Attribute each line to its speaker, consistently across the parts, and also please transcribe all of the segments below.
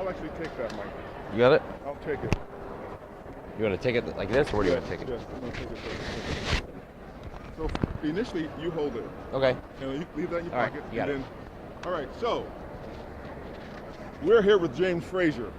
Speaker 1: I'll actually take that, Mike.
Speaker 2: You got it?
Speaker 1: I'll take it.
Speaker 2: You want to take it like this, or do you want to take it?
Speaker 1: Yes, I'm going to take it. So initially, you hold it.
Speaker 2: Okay.
Speaker 1: And you leave that in your
Speaker 2: All right,
Speaker 1: pocket.
Speaker 2: you got
Speaker 1: and
Speaker 2: it.
Speaker 1: All right, so we're here with James Frazier,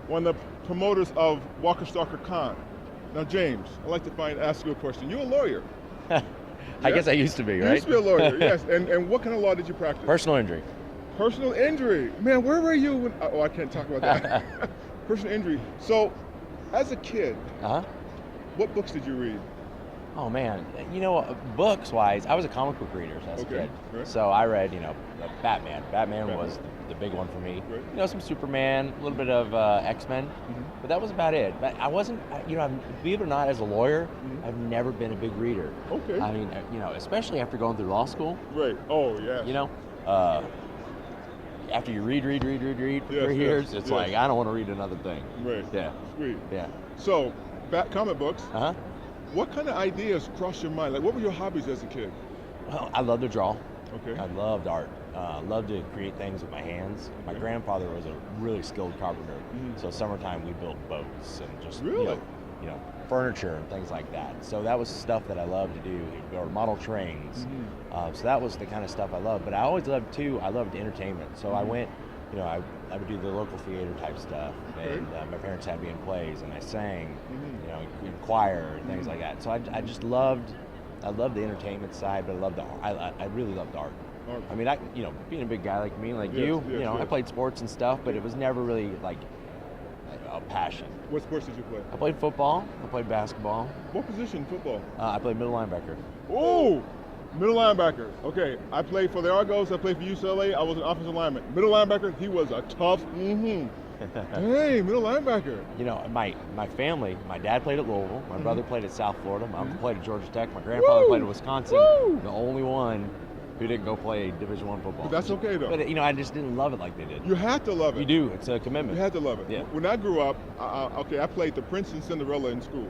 Speaker 1: one of the promoters of WALKER STALKER Con. Now, James, I'd like to ask you a question. You're a lawyer.
Speaker 2: I guess I used to be, right?
Speaker 1: You used to be a lawyer, yes. And what kind of law did you practice?
Speaker 2: Personal injury.
Speaker 1: Personal injury. Man, where were you when, oh, I can't talk about that. Personal injury. So, as a kid, what books did you read?
Speaker 2: Oh man, you know, books-wise, I was a comic book reader as a kid. Right. So I read, you know, Batman. Batman was the big one for me. Right. You know, some Superman, a little bit of X-Men, but that was about it. But I wasn't, you know, believe it or not, as a lawyer, I've never been a big reader. Okay. I mean, you know, especially after going through law school. Right. Oh yeah. You know, after you read for years, it's like I don't want to read another thing. Right. Yeah. Sweet. Yeah. So, comic books. What kind of ideas crossed your mind? Like, what were your hobbies as a kid? Well, I loved to draw.
Speaker 1: Okay.
Speaker 2: I loved art. Loved to create things with my hands. My grandfather was a really skilled carpenter. So summertime we built boats and just you know furniture and things like that. So that was stuff that I loved to do. Or model trains. So that was the kind of stuff I loved. But I always loved too. I loved entertainment. So I went. You know, I would do the local theater type stuff, and my parents had me in plays, and I sang, you know, in choir and things like that. So I just loved the entertainment side, but I really loved art. I mean, you know, being a big guy like me, like you know, I played sports and stuff, but it was never really like a passion.
Speaker 1: What sports did you play?
Speaker 2: I played football. I played basketball.
Speaker 1: What position in football?
Speaker 2: I played middle linebacker.
Speaker 1: Oh! Middle linebacker. Okay, I played for the Argos. I played for UCLA. I was an offensive lineman. Middle linebacker. He was a tough. Hey, middle linebacker.
Speaker 2: You know, my family. My dad played at Louisville. My brother played at South Florida. My uncle played at Georgia Tech. My grandfather played at Wisconsin. The only one who didn't go play Division I football.
Speaker 1: But that's okay though.
Speaker 2: But you know, I just didn't love it like they did.
Speaker 1: You had to love it.
Speaker 2: You do. It's a commitment.
Speaker 1: You had to love it.
Speaker 2: Yeah.
Speaker 1: When I grew up, I played the Prince and Cinderella in school.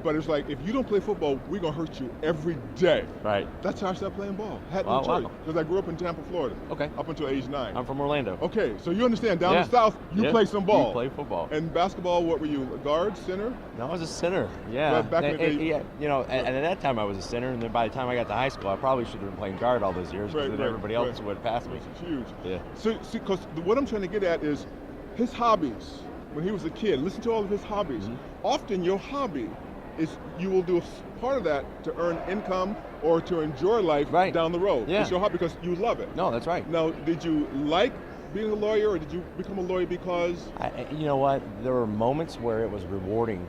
Speaker 1: But it's like, if you don't play football, we're going to hurt you every day. Right. That's how I started playing ball. Had no choice. Because I grew up in Tampa, Florida. Okay. Up until age 9.
Speaker 2: I'm from Orlando.
Speaker 1: Okay, so you understand, down the South, you play some ball.
Speaker 2: You play football.
Speaker 1: And basketball, what were you, a guard, center?
Speaker 2: No, I was a center, yeah.
Speaker 1: Back in the day.
Speaker 2: Yeah, you know, and at that time I was a center, and then by the time I got to high school, I probably should have been playing guard all those years, because then everybody else would pass me.
Speaker 1: It's huge.
Speaker 2: Yeah.
Speaker 1: So, because what I'm trying to get at is his hobbies. When he was a kid, listen to all of his hobbies. Often your hobby is you will do a part of that to earn income or to enjoy life down the road. Yeah. It's your hobby because you love it.
Speaker 2: No, that's right.
Speaker 1: Now, did you like being a lawyer, or did you become a lawyer because?
Speaker 2: You know what? There were moments where it was rewarding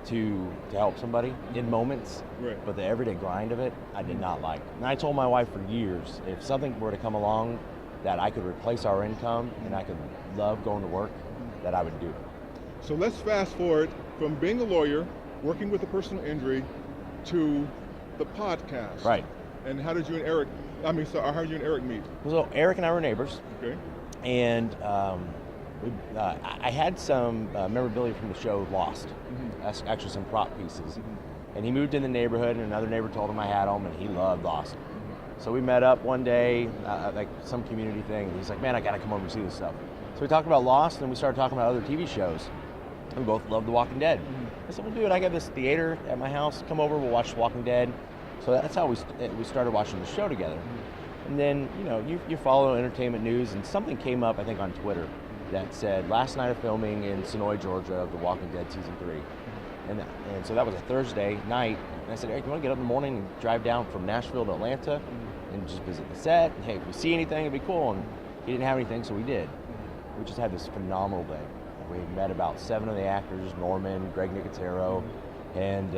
Speaker 2: to help somebody in moments, but the everyday grind of it, I did not like. And I told my wife for years, if something were to come along that I could replace our income and I could love going to work, that I would do it.
Speaker 1: So let's fast forward from being a lawyer, working with a personal injury, to the podcast. Right. And how did you and Eric, how did you and Eric meet?
Speaker 2: So Eric and I were neighbors.
Speaker 1: Okay.
Speaker 2: And I had some memorabilia from the show Lost. Actually some prop pieces. And he moved in the neighborhood, and another neighbor told him I had them, and he loved Lost. So we met up one day, like some community thing, and he's like, man, I gotta come over and see this stuff. So we talked about Lost, and we started talking about other TV shows. We both love The Walking Dead. I said, well, dude, I got this theater at my house. Come over, we'll watch The Walking Dead. So that's how we started watching the show together. And then, you know, you follow entertainment news, and something came up, I think, on Twitter that said, last night of filming in Sonoy, Georgia, of The Walking Dead Season 3. And so that was a Thursday night. And I said, Eric, you want to get up in the morning and drive down from Nashville to Atlanta and just visit the set? And hey, if we see anything, it'd be cool. And he didn't have anything, so we did. We just had this phenomenal day. We met about 7 of the actors, Norman, Greg Nicotero, and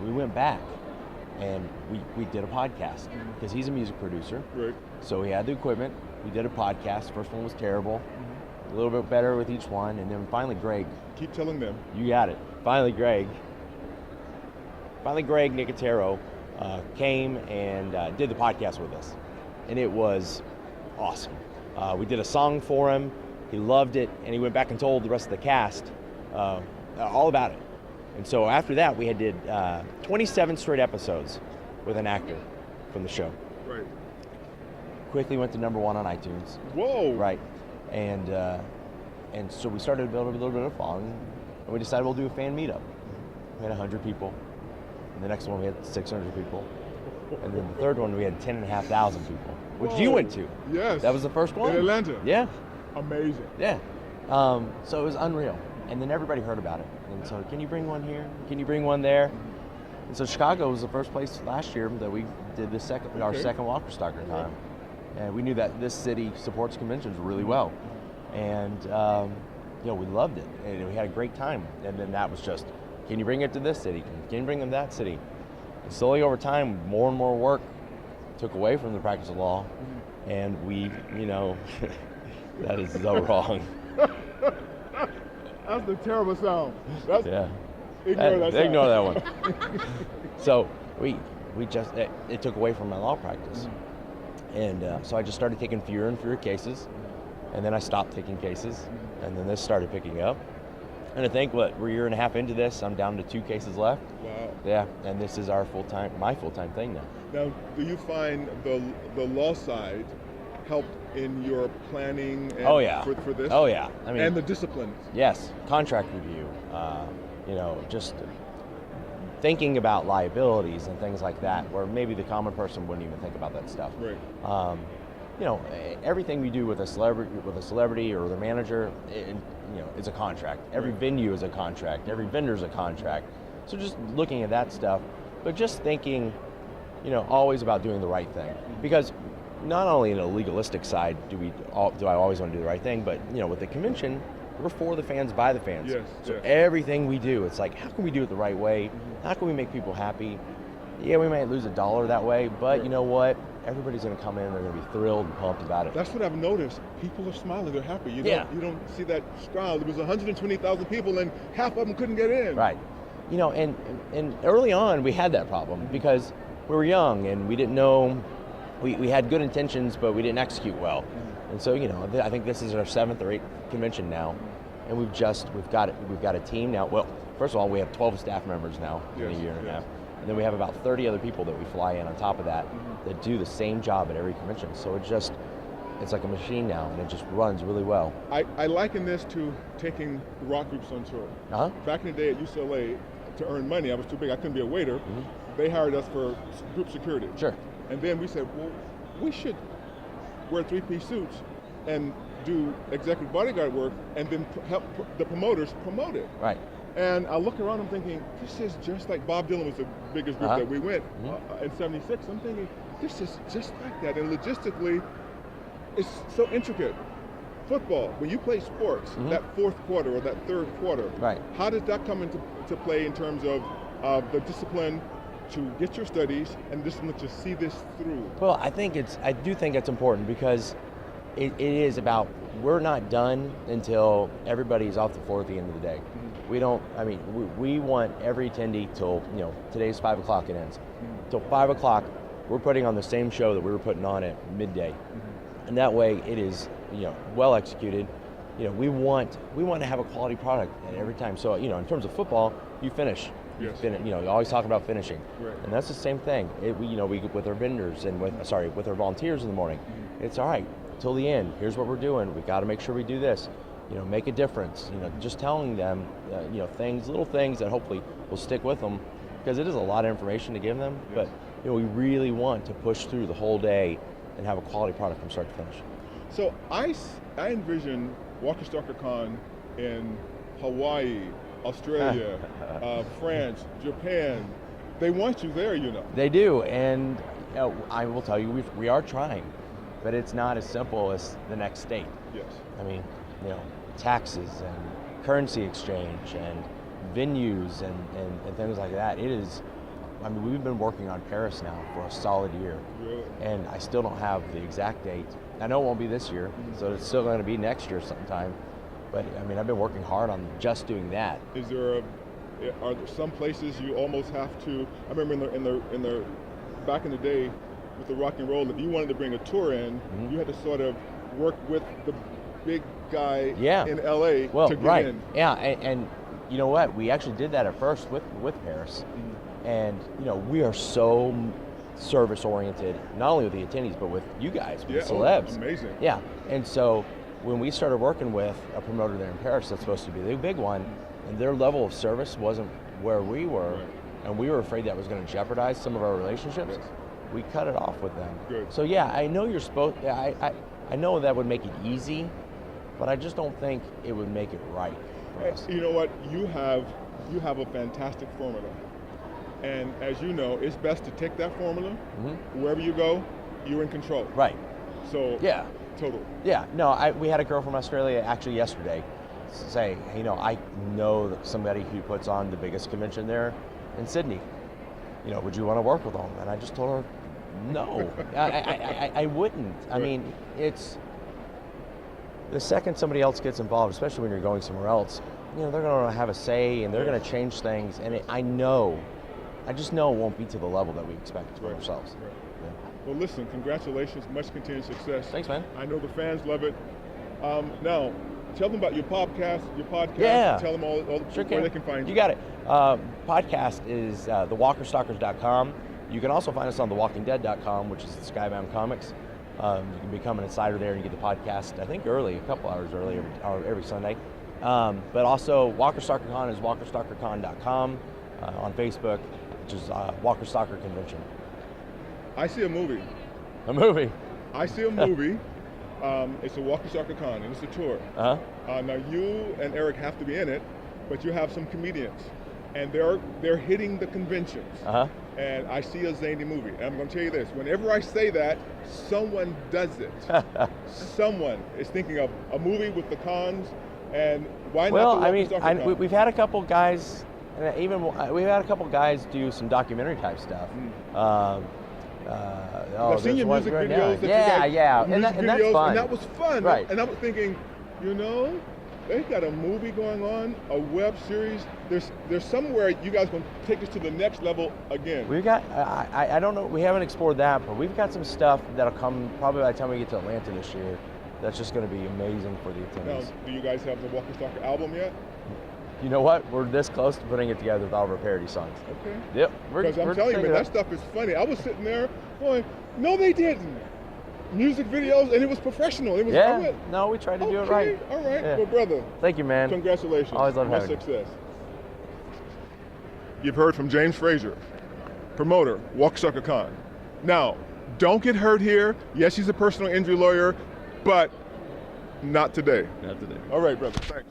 Speaker 2: we went back and we did a podcast because he's a music producer. Right. So he had the equipment. We did a podcast. First one was terrible. A little bit better with each one, and then finally Greg.
Speaker 1: Keep telling them.
Speaker 2: You got it. Finally Greg Nicotero came and did the podcast with us, and it was awesome. We did a song for him. He loved it, and he went back and told the rest of the cast all about it. And so after that, we did 27 straight episodes with an actor from the show.
Speaker 1: Right.
Speaker 2: Quickly went to #1 on iTunes.
Speaker 1: Whoa.
Speaker 2: Right. And so we started to build a little bit of a following, and we decided we'll do a fan meetup. We had 100 people. And the next one we had 600 people. And then the third one we had 10,500 people, which
Speaker 1: Whoa.
Speaker 2: You went to.
Speaker 1: Yes.
Speaker 2: That was the first one.
Speaker 1: In Atlanta.
Speaker 2: Yeah.
Speaker 1: Amazing.
Speaker 2: Yeah. So it was unreal. And then everybody heard about it. And so, can you bring one here? Can you bring one there? And so Chicago was the first place last year that we did our second WALKER STALKER Con. And we knew that this city supports conventions really well. And we loved it. And we had a great time. And then that was just, can you bring it to this city? Can you bring them to that city? And slowly over time, more and more work took away from the practice of law. And we, that is so wrong.
Speaker 1: That's the terrible sound.
Speaker 2: Yeah.
Speaker 1: Ignore that sound.
Speaker 2: Ignore that one. So we just, it took away from my law practice. And so I just started taking fewer and fewer cases. And then I stopped taking cases. And then this started picking up. And I think, we're a year and a half into this, I'm down to 2 cases left.
Speaker 1: Wow.
Speaker 2: Yeah, and this is my full-time thing now.
Speaker 1: Now, do you find the law side helped in your planning and for this?
Speaker 2: Oh yeah. I mean,
Speaker 1: and the disciplines?
Speaker 2: Yes, contract review, just thinking about liabilities and things like that, where maybe the common person wouldn't even think about that stuff.
Speaker 1: Right.
Speaker 2: Everything we do with a celebrity or their manager, is a contract. Every venue is a contract. Every vendor is a contract. So just looking at that stuff, but just thinking, always about doing the right thing. Because not only in a legalistic side do I always want to do the right thing, but with the convention, we're for the fans, by the fans.
Speaker 1: Yes,
Speaker 2: so everything we do, it's like, how can we do it the right way? How can we make people happy? Yeah, we might lose $1 that way, but you know what? Everybody's going to come in, they're going to be thrilled and pumped about it.
Speaker 1: That's what I've noticed. People are smiling, they're happy. You don't see that crowd. There was 120,000 people and half of them couldn't get in.
Speaker 2: Right. And early on we had that problem because we were young and we didn't know, we had good intentions, but we didn't execute well. And so, I think this is our 7th or 8th convention now, and we've got a team now. Well, first of all, we have 12 staff members now in a year and a half. And then we have about 30 other people that we fly in on top of that that do the same job at every convention. So it's like a machine now, and it just runs really well.
Speaker 1: I liken this to taking rock groups on tour. Back in the day at UCLA, to earn money, I was too big, I couldn't be a waiter. They hired us for group security.
Speaker 2: Sure.
Speaker 1: And then we said, well, we should wear 3-piece suits and do executive bodyguard work and then help the promoters promote it.
Speaker 2: Right.
Speaker 1: And I look around, I'm thinking, this is just like Bob Dylan was the biggest group that we went in '76. I'm thinking, this is just like that. And logistically, it's so intricate. Football, when you play sports, that 4th quarter or that 3rd quarter,
Speaker 2: right.
Speaker 1: How does that come into play in terms of the discipline to get your studies and discipline to see this through?
Speaker 2: Well, I do think it's important because it is about, we're not done until everybody's off the floor at the end of the day. We want every attendee till, today's 5 o'clock it ends. Till 5 o'clock, we're putting on the same show that we were putting on at midday. And that way it is, well executed. We want to have a quality product at every time. So, in terms of football, you finish.
Speaker 1: Yes.
Speaker 2: You always talk about finishing.
Speaker 1: Right.
Speaker 2: And that's the same thing. We with our vendors and with our volunteers in the morning. It's all right, till the end, here's what we're doing. We got to make sure we do this. Make a difference. Just telling them, little things that hopefully will stick with them, because it is a lot of information to give them. Yes. But we really want to push through the whole day and have a quality product from start to finish.
Speaker 1: So I envision WALKER STALKER Con in Hawaii, Australia, France, Japan. They want you there, They do, and I will tell you, we are trying, but it's not as simple as the next state. Yes.
Speaker 2: Taxes and currency exchange and venues and things like that. It is, we've been working on Paris now for a solid year.
Speaker 1: Really?
Speaker 2: And I still don't have the exact date. I know it won't be this year, so it's still going to be next year sometime. But I've been working hard on just doing that.
Speaker 1: Are there some places you almost have to? I remember in the back in the day with the rock and roll, if you wanted to bring a tour in, you had to sort of work with the big guy in LA to get in.
Speaker 2: Yeah, and you know what? We actually did that at first with Paris. And we are so service oriented, not only with the attendees, but with you guys, with the celebs.
Speaker 1: Amazing.
Speaker 2: Yeah, and so when we started working with a promoter there in Paris that's supposed to be the big one, and their level of service wasn't where we were,
Speaker 1: Right.
Speaker 2: and we were afraid that was going to jeopardize some of our relationships,
Speaker 1: Yes.
Speaker 2: we cut it off with them.
Speaker 1: Good.
Speaker 2: So yeah, I know you're supposed, I know that would make it easy, but I just don't think it would make it right for us.
Speaker 1: You know what? You have a fantastic formula. And as you know, it's best to take that formula, wherever you go, you're in control.
Speaker 2: Right.
Speaker 1: So
Speaker 2: Yeah.
Speaker 1: total.
Speaker 2: Yeah. No, we had a girl from Australia actually yesterday say, hey, I know that somebody who puts on the biggest convention there in Sydney. Would you want to work with them? And I just told her, no, I wouldn't. I mean, it's the second somebody else gets involved, especially when you're going somewhere else, they're going to have a say and they're going to change things. And I just know it won't be to the level that we expect for ourselves.
Speaker 1: Right.
Speaker 2: Yeah.
Speaker 1: Well, listen, congratulations, much continued success.
Speaker 2: Thanks, man.
Speaker 1: I know the fans love it. Now, tell them about your podcast.
Speaker 2: Yeah.
Speaker 1: Tell them all
Speaker 2: Sure
Speaker 1: where they can find you.
Speaker 2: You got it. Podcast is thewalkerstalkers.com. You can also find us on thewalkingdead.com, which is the Skybound Comics. You can become an insider there and get the podcast, I think, early, a couple hours early every Sunday. But also, Walker Stalker Con is walkerstalkercon.com. On Facebook, which is Walker Stalker Convention.
Speaker 1: I see a movie.
Speaker 2: A movie?
Speaker 1: I see a movie. It's a Walker Stalker Con, and it's a tour. Now, you and Eric have to be in it, but you have some comedians, and they're hitting the conventions. And I see a zany movie. And I'm going to tell you this: whenever I say that, someone does it. Someone is thinking of a movie with the cons, and why not the Walker Stalker Con?
Speaker 2: We've had a couple guys. We've had a couple guys do some documentary type stuff.
Speaker 1: I've seen your music videos.
Speaker 2: And that's fun.
Speaker 1: And that was fun.
Speaker 2: Right.
Speaker 1: And I was thinking, they've got a movie going on, a web series. There's somewhere you guys going to take us to the next level again.
Speaker 2: We've got, I don't know, we haven't explored that, but we've got some stuff that'll come probably by the time we get to Atlanta this year. That's just going to be amazing for the attendees.
Speaker 1: Now, do you guys have the Walker Stalker album yet?
Speaker 2: You know what? We're this close to putting it together with all of our parody songs.
Speaker 1: Okay.
Speaker 2: Yep.
Speaker 1: Because I'm telling you, man, that stuff is funny. I was sitting there going, no, they didn't. Music videos, and it was professional. It was
Speaker 2: no, we tried to do it right.
Speaker 1: All right.
Speaker 2: Yeah.
Speaker 1: Well, brother.
Speaker 2: Thank you, man.
Speaker 1: Congratulations.
Speaker 2: Always love
Speaker 1: Much
Speaker 2: having you.
Speaker 1: success. You've heard from James Frazier, promoter, Walker Stalker Con. Now, don't get hurt here. Yes, he's a personal injury lawyer, but not today.
Speaker 2: Not today.
Speaker 1: All right, brother. Thanks.